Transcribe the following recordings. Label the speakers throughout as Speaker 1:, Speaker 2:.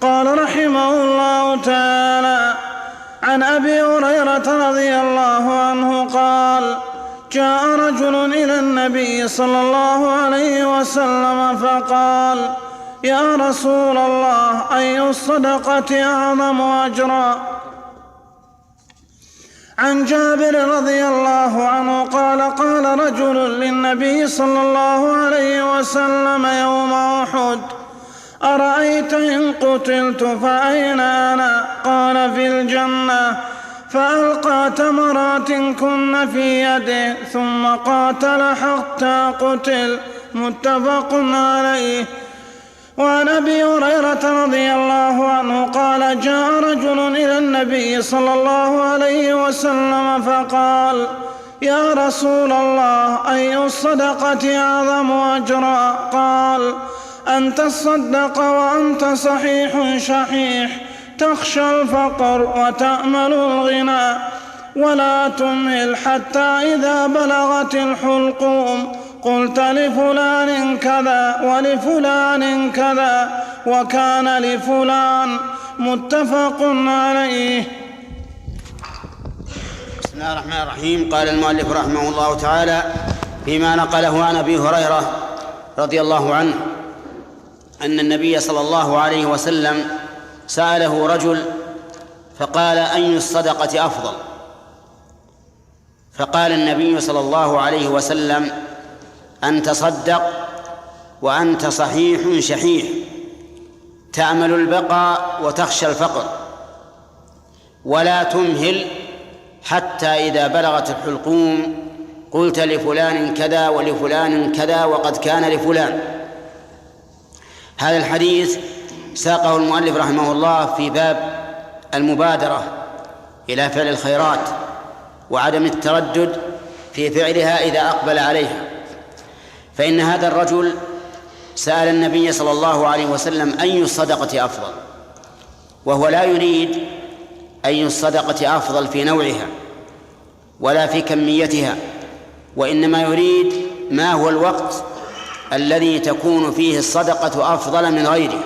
Speaker 1: قال رحمه الله تعالى: عن أبي هريرة رضي الله عنه قال: جاء رجل إلى النبي صلى الله عليه وسلم فقال: يا رسول الله، أي الصدقة أعظم أجرا؟ عن جابر رضي الله عنه قال: قال رجل للنبي صلى الله عليه وسلم يوم أحد: أرأيت إن قتلت فأين أنا؟ قال: في الجنة. فألقى تمرات كن في يده ثم قاتل حتى قتل. متفق عليه. وعن أبي هريرة رضي الله عنه قال: جاء رجل إلى النبي صلى الله عليه وسلم فقال: يا رسول الله، أي الصدقة أعظم أجرا؟ قال: أن تصدق وأنت صحيح شحيح، تخشى الفقر وتأمل الغنى، ولا تمهل حتى إذا بلغت الحلقوم قلت لفلان كذا ولفلان كذا وكان لفلان. متفق عليه.
Speaker 2: بسم الله الرحمن الرحيم. قال المؤلف رحمه الله تعالى فيما نقله عن أبي هريرة رضي الله عنه أن النبي صلى الله عليه وسلم سأله رجل فقال: أي الصدقة أفضل؟ فقال النبي صلى الله عليه وسلم: أن تصدق وأنت صحيح شحيح، تأمل البقاء وتخشى الفقر، ولا تمهل حتى إذا بلغت الحلقوم قلت لفلان كذا ولفلان كذا وقد كان لفلان. هذا الحديث ساقه المؤلف رحمه الله في باب المبادرة إلى فعل الخيرات وعدم التردد في فعلها إذا أقبل عليها. فإن هذا الرجل سأل النبي صلى الله عليه وسلم: أي الصدقة أفضل؟ وهو لا يريد أي الصدقة أفضل في نوعها ولا في كميتها، وإنما يريد ما هو الوقت الذي تكون فيه الصدقة أفضل من غيره.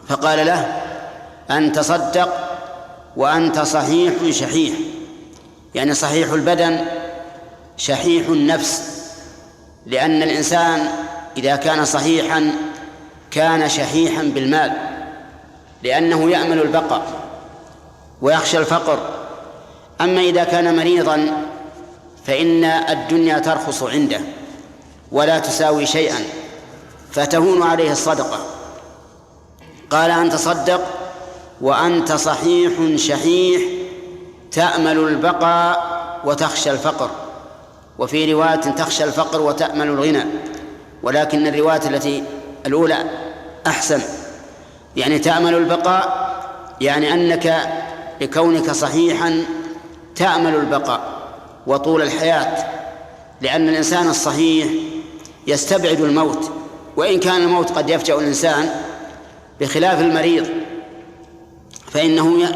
Speaker 2: فقال له: أن تصدق وأنت صحيح شحيح، يعني صحيح البدن شحيح النفس، لأن الإنسان إذا كان صحيحا كان شحيحا بالمال، لأنه يأمل البقاء ويخشى الفقر. أما إذا كان مريضا فإن الدنيا ترخص عنده ولا تساوي شيئا فتهون عليه الصدقة. قال: أن تصدق وأنت صحيح شحيح، تأمل البقاء وتخشى الفقر. وفي رواية: تخشى الفقر وتأمل الغنى، ولكن الرواية التي الأولى أحسن، يعني تأمل البقاء، يعني أنك لكونك صحيحا تأمل البقاء وطول الحياة، لأن الإنسان الصحيح يستبعد الموت، وإن كان الموت قد يفجأ الإنسان، بخلاف المريض فإنه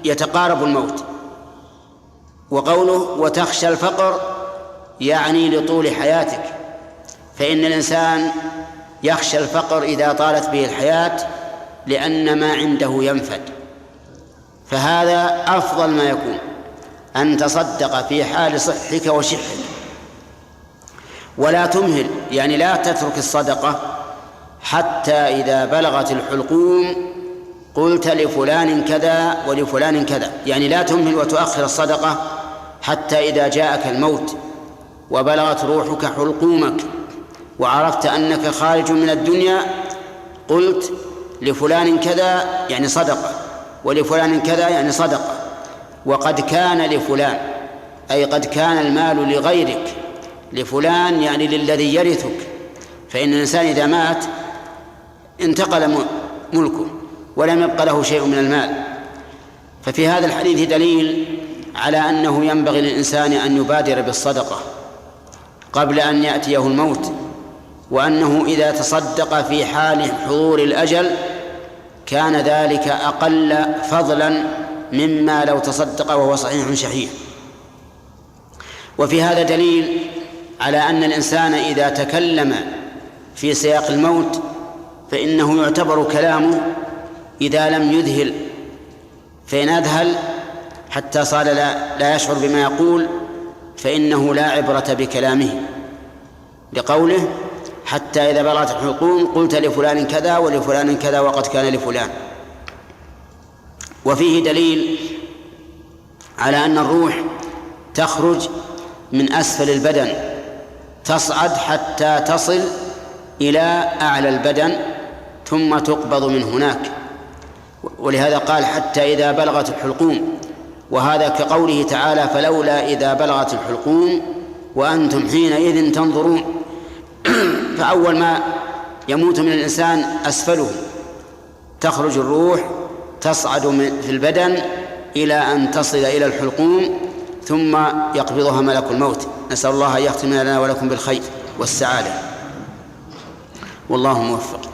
Speaker 2: يتقارب الموت. وقوله وتخشى الفقر يعني لطول حياتك، فإن الإنسان يخشى الفقر إذا طالت به الحياة لأن ما عنده ينفد. فهذا أفضل ما يكون، أن تصدق في حال صحك وشحك. ولا تمهل يعني لا تترك الصدقة حتى إذا بلغت الحلقوم قلت لفلان كذا ولفلان كذا، يعني لا تمهل وتؤخر الصدقة حتى إذا جاءك الموت وبلغت روحك حلقومك وعرفت أنك خارج من الدنيا قلت لفلان كذا يعني صدقة، ولفلان كذا يعني صدقة، وقد كان لفلان أي قد كان المال لغيرك، لفلان يعني للذي يرثك، فإن الإنسان إذا مات انتقل ملكه ولم يبق له شيء من المال. ففي هذا الحديث دليل على أنه ينبغي للإنسان أن يبادر بالصدقة قبل أن يأتيه الموت، وأنه إذا تصدق في حال حضور الأجل كان ذلك أقل فضلا مما لو تصدق وهو صحيح شحيح. وفي هذا دليل على أن الإنسان إذا تكلم في سياق الموت فإنه يعتبر كلامه إذا لم يذهل، فإن أذهل حتى صار لا يشعر بما يقول فإنه لا عبرة بكلامه، لقوله حتى إذا بلغت الحلقوم قلت لفلان كذا ولفلان كذا وقد كان لفلان. وفيه دليل على أن الروح تخرج من أسفل البدن تصعد حتى تصل إلى أعلى البدن ثم تقبض من هناك، ولهذا قال حتى إذا بلغت الحلقوم، وهذا كقوله تعالى فلولا إذا بلغت الحلقوم وأنتم حينئذ تنظرون. فأول ما يموت من الإنسان أسفله تخرج الروح تصعد في البدن إلى أن تصل إلى الحلقوم ثم يقبضها ملك الموت. نسأل الله أن يختم لنا ولكم بالخير والسعادة، والله موفق.